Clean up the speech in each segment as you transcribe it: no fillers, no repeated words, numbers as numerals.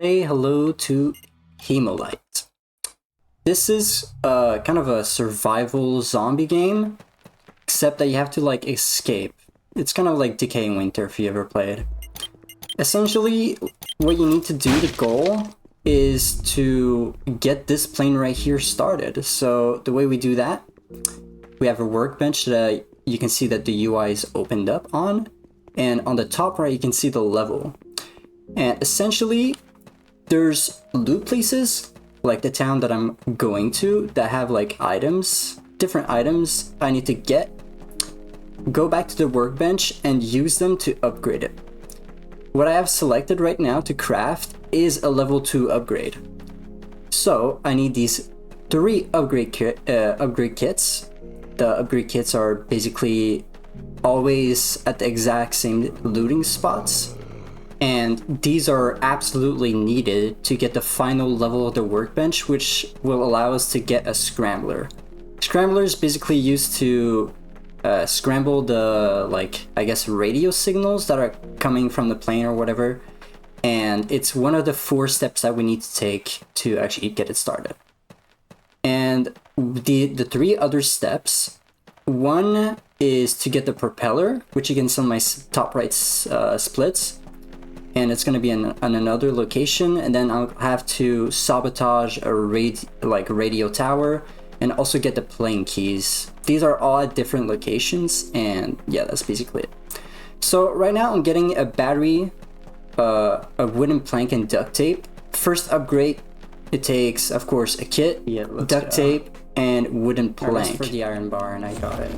Say hello to Hemolight. This is kind of a survival zombie game, except that you have to like escape. It's kind of like Decaying Winter if you ever played. Essentially, what you need to do, the goal, is to get this plane right here started. So the way we do that, we have a workbench that you can see that the UI is opened up on, and on the top right you can see the level. And essentially, there's loot places, like the town that I'm going to, that have like items, different items I need to get, go back to the workbench and use them to upgrade it. What I have selected right now to craft is a level 2 upgrade. So I need these 3 upgrade kits. The upgrade kits are basically always at the exact same looting spots. And these are absolutely needed to get the final level of the workbench, which will allow us to get a scrambler. Scrambler is basically used to scramble the, like, I guess radio signals that are coming from the plane or whatever. And it's one of the 4 steps that we need to take to actually get it started. And the 3 other steps, one is to get the propeller, which you can see on my top right splits. And it's going to be on another location, and then I'll have to sabotage a radio tower and also get the plane keys. These are all at different locations, and yeah, that's basically it. So right now I'm getting a battery, a wooden plank, and duct tape. First upgrade, it takes, of course, a kit, duct tape, and wooden plank. For the iron bar, and I got it.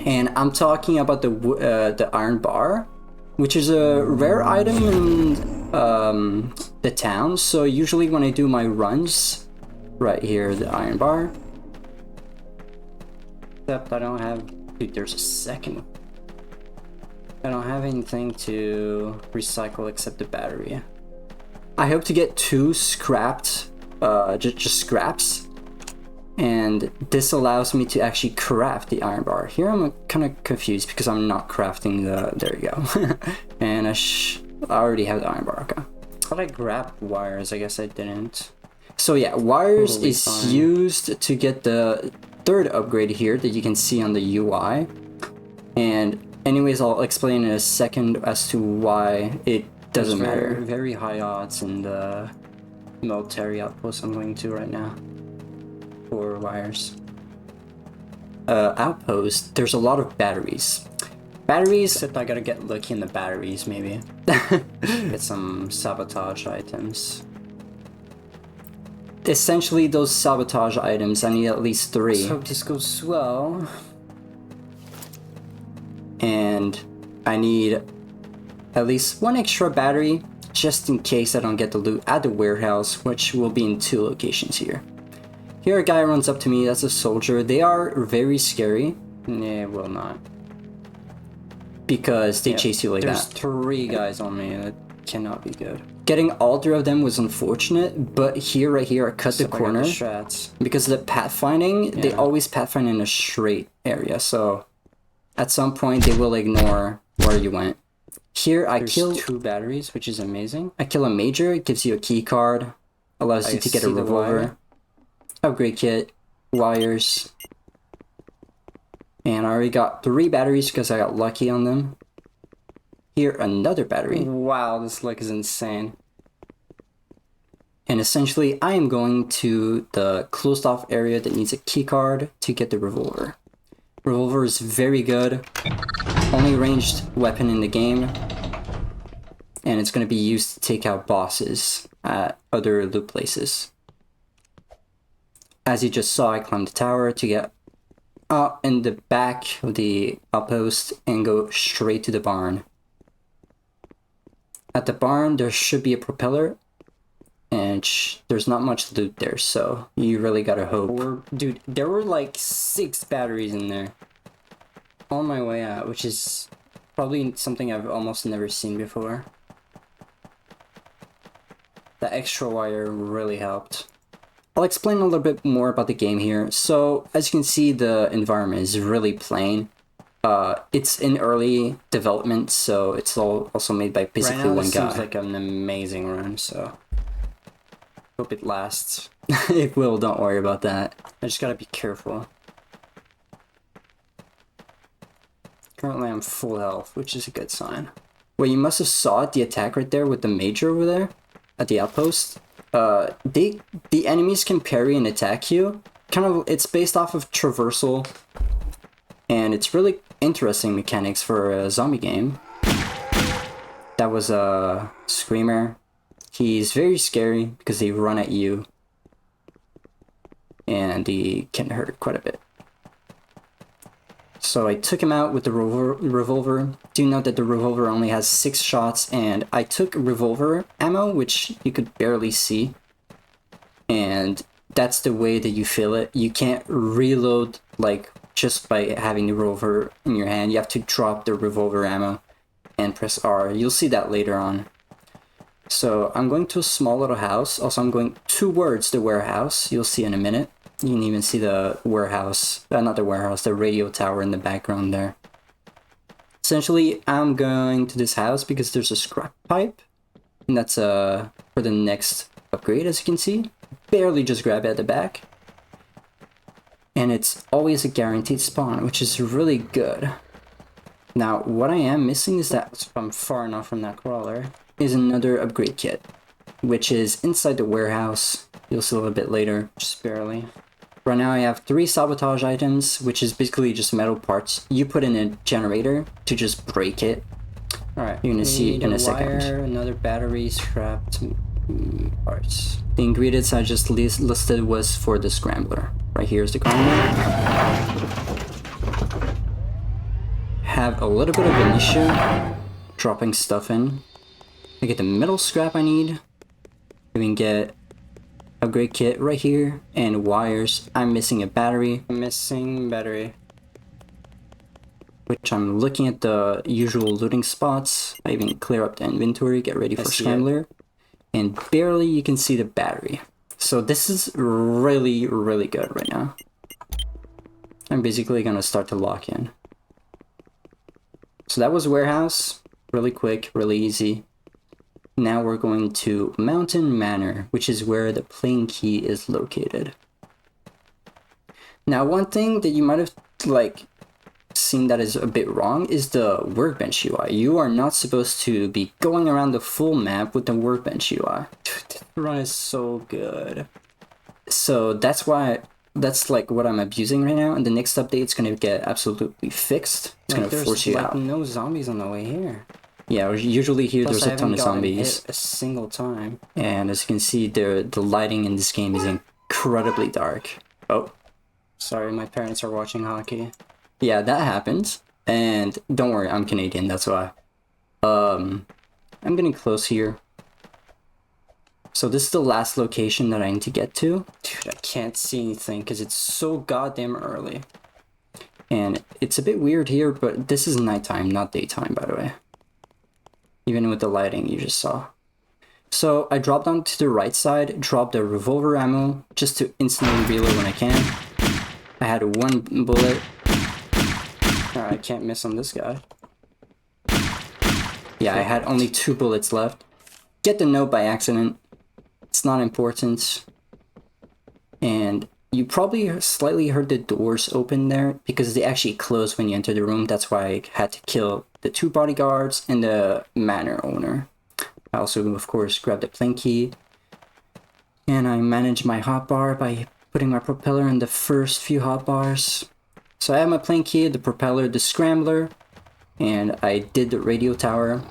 And I'm talking about the iron bar, which is a rare item in the town. So usually when I do my runs, right here, the iron bar. Except I don't have, dude, there's a second. I don't have anything to recycle except the battery. I hope to get 2 scrapped, just scraps. And this allows me to actually craft the iron bar. Here I'm kind of confused because I'm not crafting the, there you go. And I already have the iron bar, okay. I thought I grabbed wires, I guess I didn't. So yeah, wires totally is fine. Used to get the 3rd upgrade here that you can see on the UI. And anyways, I'll explain in a second as to why it doesn't matter. Very high odds in the military outpost I'm going to right now. For wires. Outpost, there's a lot of batteries. Except I gotta get lucky in the batteries, maybe. Get some sabotage items. Essentially, those sabotage items, I need at least 3. Let's hope this goes well. And I need at least 1 extra battery, just in case I don't get the loot at the warehouse, which will be in 2 locations here. Here a guy runs up to me, that's a soldier. They are very scary. Yeah, well not. Because they chase you like that. There's 3 guys on me, that cannot be good. Getting all 3 of them was unfortunate, but here, right here, I cut the corner. Because of the pathfinding, they always pathfind in a straight area, so at some point they will ignore where you went. Here I kill 2 batteries, which is amazing. I kill a major, it gives you a key card, allows you to get a revolver. Upgrade kit, wires, and I already got 3 batteries because I got lucky on them. Here, another battery. Wow, this luck is insane. And essentially, I am going to the closed off area that needs a key card to get the revolver. Revolver is very good, only ranged weapon in the game, and it's going to be used to take out bosses at other loot places. As you just saw, I climbed the tower to get up in the back of the outpost and go straight to the barn. At the barn, there should be a propeller, and there's not much loot there, so you really gotta hope. Dude, there were like 6 batteries in there on my way out, which is probably something I've almost never seen before. The extra wire really helped. I'll explain a little bit more about the game here. So, as you can see, the environment is really plain. It's in early development, so it's all also made by basically one guy. Seems like an amazing run, so Hope it lasts. It will, don't worry about that. I just gotta be careful. Currently I'm full health, which is a good sign. Well, you must have saw the attack right there with the major over there at the outpost. The enemies can parry and attack you. Kind of, it's based off of traversal, and it's really interesting mechanics for a zombie game. That was a screamer. He's very scary because they run at you, and he can hurt quite a bit. So I took him out with the revolver. Do note that the revolver only has 6 shots, and I took revolver ammo, which you could barely see. And that's the way that you feel it. You can't reload like just by having the revolver in your hand. You have to drop the revolver ammo and press R. You'll see that later on. So I'm going to a small little house. Also, I'm going towards the warehouse. You'll see in a minute. You can even see the warehouse, not the warehouse, the radio tower in the background there. Essentially, I'm going to this house because there's a scrap pipe, and that's for the next upgrade, as you can see. Barely just grab it at the back. And it's always a guaranteed spawn, which is really good. Now, what I am missing is that, if I'm far enough from that crawler, is another upgrade kit, which is inside the warehouse. You'll see a little bit later, just barely. Right now I have 3 sabotage items, which is basically just metal parts. You put in a generator to just break it. Alright, you're gonna see in a second. Another battery, scrapped parts. The ingredients I just listed was for the scrambler. Right here is the scrambler. Have a little bit of an issue dropping stuff in. I get the metal scrap I need. Even get upgrade kit right here and wires. I'm missing a battery. Which I'm looking at the usual looting spots. I even clear up the inventory, get ready for scrambler. And barely you can see the battery. So this is really, really good right now. I'm basically gonna start to lock in. So that was warehouse. Really quick, really easy. Now we're going to Mountain Manor, which is where the plane key is located. Now, one thing that you might have seen that is a bit wrong is the workbench UI. You are not supposed to be going around the full map with the workbench UI. The run is so good. So that's why, that's like what I'm abusing right now, and the next update is gonna get absolutely fixed. It's gonna force you out. No zombies on the way here. Yeah, usually here there's a ton of zombies. Hit a single time. And as you can see, the lighting in this game is incredibly dark. Oh. Sorry, my parents are watching hockey. Yeah, that happens. And don't worry, I'm Canadian, that's why. I'm getting close here. So this is the last location that I need to get to. Dude, I can't see anything because it's so goddamn early. And it's a bit weird here, but this is nighttime, not daytime, by the way. Even with the lighting you just saw. So I dropped down to the right side, dropped the revolver ammo just to instantly reload when I can. I had 1 bullet. Alright, I can't miss on this guy. Yeah, I had only 2 bullets left. Get the note by accident. It's not important. And you probably slightly heard the doors open there because they actually close when you enter the room. That's why I had to kill the 2 bodyguards and the manor owner. I also, of course, grabbed the plane key. And I managed my hotbar by putting my propeller in the first few hotbars. So I have my plane key, the propeller, the scrambler, and I did the radio tower.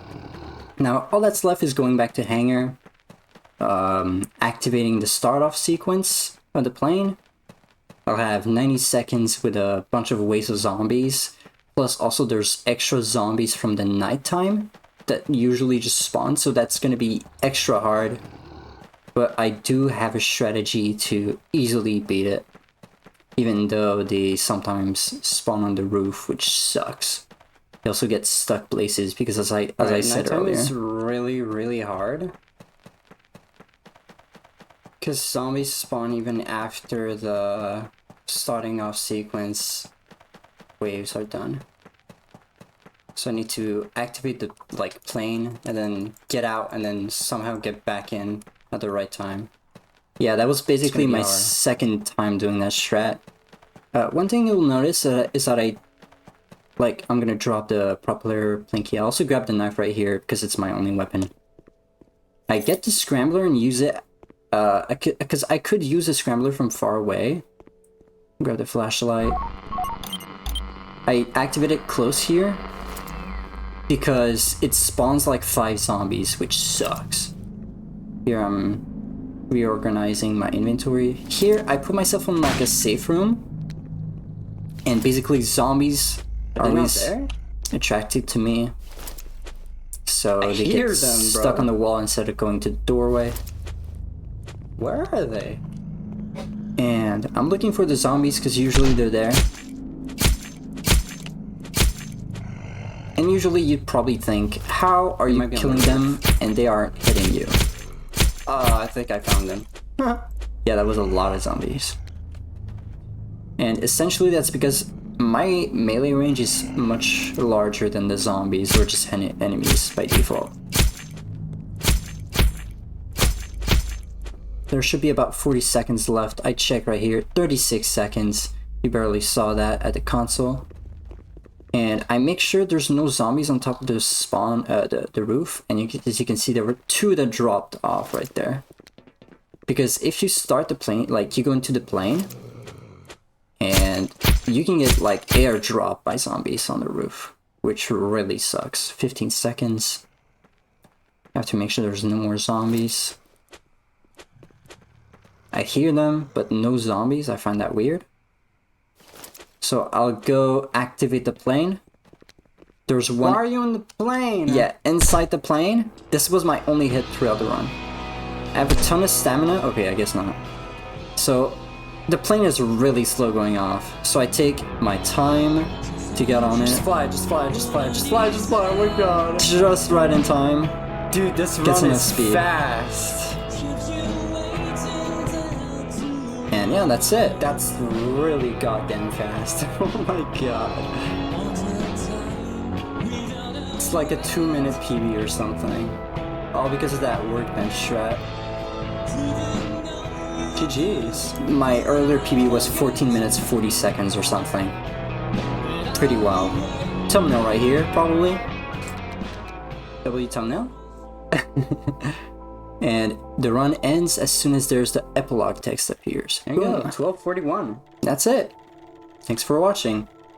Now, all that's left is going back to hangar, activating the start-off sequence of the plane. I'll have 90 seconds with a bunch of waves of zombies. Plus, also there's extra zombies from the nighttime that usually just spawn, so that's going to be extra hard. But I do have a strategy to easily beat it, even though they sometimes spawn on the roof, which sucks. They also get stuck places because as I said earlier, it's really, really hard. Because zombies spawn even after the starting off sequence waves are done. So I need to activate the plane and then get out and then somehow get back in at the right time. Yeah, that was basically be my our- second time doing that strat. One thing you'll notice is that I'm gonna drop the propeller plinky. I also grabbed the knife right here because it's my only weapon. I get the scrambler and use it, because I could use a scrambler from far away. Grab the flashlight. I activate it close here because it spawns like 5 zombies, which sucks. Here I'm reorganizing my inventory. Here I put myself in like a safe room, and basically zombies are They're not always there? attracted to me. So they hear get them, bro. stuck on the wall instead of going to the doorway. Where are they? And I'm looking for the zombies because usually they're there. And usually you'd probably think, how are you might be on killing the them and they aren't hitting you? I think I found them. Yeah, that was a lot of zombies. And essentially that's because my melee range is much larger than the zombies or just enemies by default. There should be about 40 seconds left. I check right here, 36 seconds. You barely saw that at the console. And I make sure there's no zombies on top of the spawn, the roof. And as you can see, there were 2 that dropped off right there. Because if you start the plane, like you go into the plane, and you can get like airdropped by zombies on the roof, which really sucks. 15 seconds. I have to make sure there's no more zombies. I hear them, but no zombies. I find that weird. So I'll go activate the plane. There's one. Why are you in the plane? Yeah, inside the plane. This was my only hit throughout the run. I have a ton of stamina. Okay, I guess not. So the plane is really slow going off. So I take my time to get on Just it. fly, just fly, just fly, just fly, just fly. Oh my god. Just right in time. Dude, this Gets run enough is speed. fast. And yeah, that's it. That's really goddamn fast. Oh my god. It's like a 2-minute PB or something. All because of that workbench strat. GG's. My earlier PB was 14 minutes 40 seconds or something. Pretty wild. Thumbnail right here, probably. W thumbnail. And the run ends as soon as there's the epilogue text appears. There you go, Boom. 12:41. That's it. Thanks for watching.